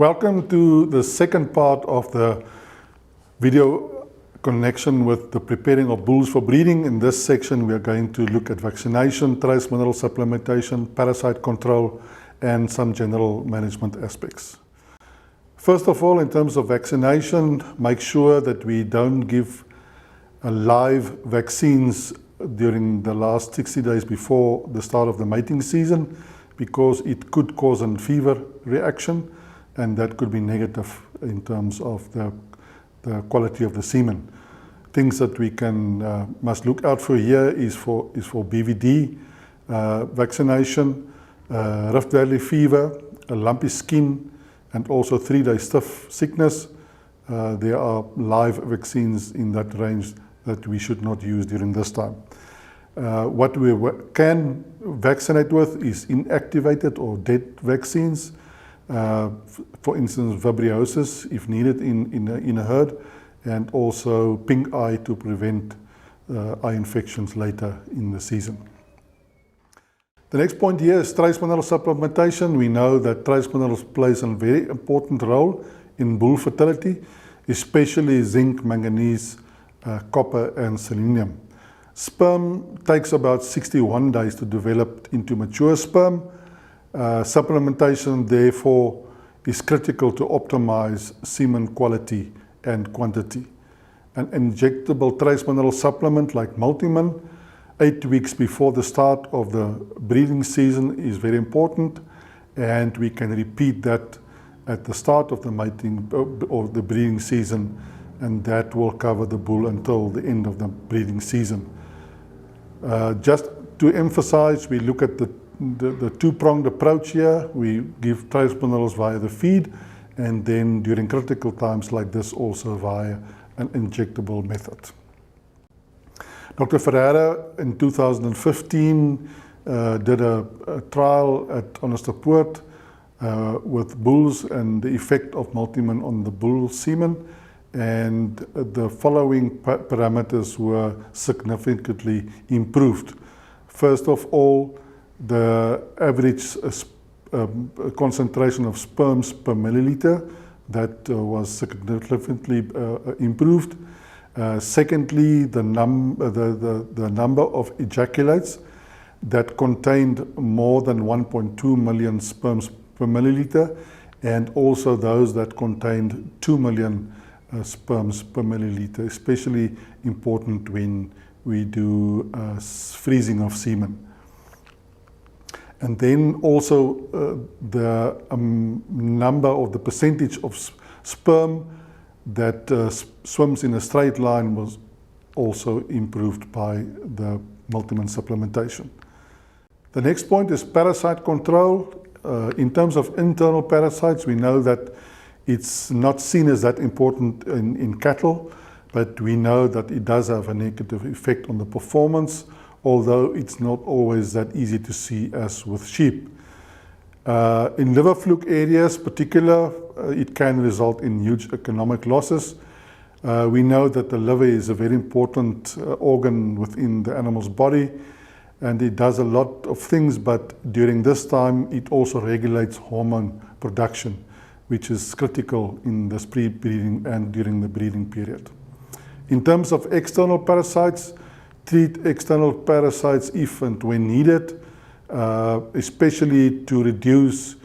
Welcome to the second part of the video connection with the preparing of bulls for breeding. In this section we are going to look at vaccination, trace mineral supplementation, parasite control and some general management aspects. First of all, in terms of vaccination, make sure that we don't give live vaccines during the last 60 days before the start of the mating season, because it could cause a fever reaction and that could be negative in terms of the quality of the semen. Things that we must look out for here is for BVD vaccination, Rift Valley fever, a lumpy skin, and also 3-day stiff sickness. There are live vaccines in that range that we should not use during this time. What we can vaccinate with is inactivated or dead vaccines. For instance, vibriosis if needed in a herd, and also pink eye to prevent eye infections later in the season. The next point here is trace mineral supplementation. We know that trace minerals plays a very important role in bull fertility, especially zinc, manganese, copper and selenium. Sperm takes about 61 days to develop into mature sperm. Supplementation therefore is critical to optimize semen quality and quantity. An injectable trace mineral supplement like Multimin 8 weeks before the start of the breeding season is very important, and we can repeat that at the start of the mating or the breeding season, and that will cover the bull until the end of the breeding season. Just to emphasize, we look at the two-pronged approach here. We give trace minerals via the feed, and then during critical times like this also via an injectable method. Dr. Ferreira in 2015 did a trial at Onderstepoort with bulls and the effect of Multimin on the bull semen, and the following parameters were significantly improved. First of all, the average concentration of sperms per milliliter, that was significantly improved. Secondly, the number of ejaculates that contained more than 1.2 million sperms per milliliter, and also those that contained 2 million sperms per milliliter, especially important when we do freezing of semen. And then also the number of the percentage of sperm that swims in a straight line was also improved by the Multimin supplementation. The next point is parasite control. In terms of internal parasites, we know that it's not seen as that important in cattle, but we know that it does have a negative effect on the performance, although it's not always that easy to see as with sheep. In liver fluke areas particular, it can result in huge economic losses. We know that the liver is a very important organ within the animal's body, and it does a lot of things, but during this time it also regulates hormone production, which is critical in this pre-breeding and during the breeding period. In terms of external parasites, treat external parasites if and when needed, especially to reduce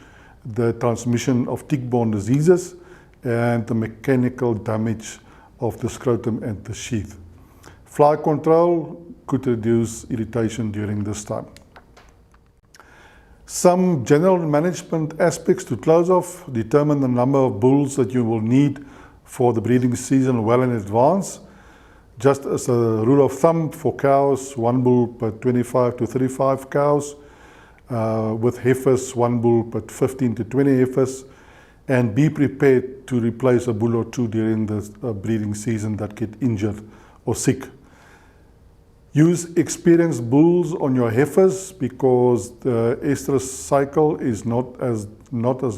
the transmission of tick-borne diseases and the mechanical damage of the scrotum and the sheath. Fly control could reduce irritation during this time. Some general management aspects to close off: determine the number of bulls that you will need for the breeding season well in advance. Just as a rule of thumb, for cows, 1 bull per 25 to 35 cows. With heifers, 1 bull per 15 to 20 heifers. And be prepared to replace a bull or two during the breeding season that get injured or sick. Use experienced bulls on your heifers, because the estrus cycle is not as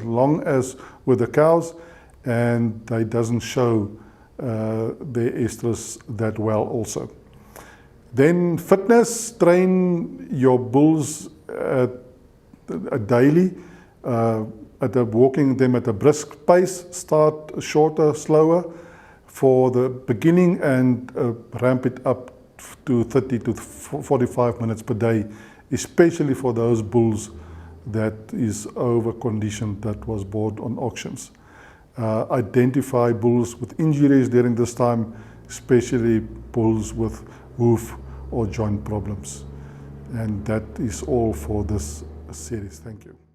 long as with the cows, and they doesn't show their estrus that well also. Then fitness, train your bulls daily. walking them at a brisk pace, start shorter, slower for the beginning, and ramp it up to 30 to 45 minutes per day, especially for those bulls that is over conditioned that was bought on auctions. Identify bulls with injuries during this time, especially bulls with hoof or joint problems. And that is all for this series. Thank you.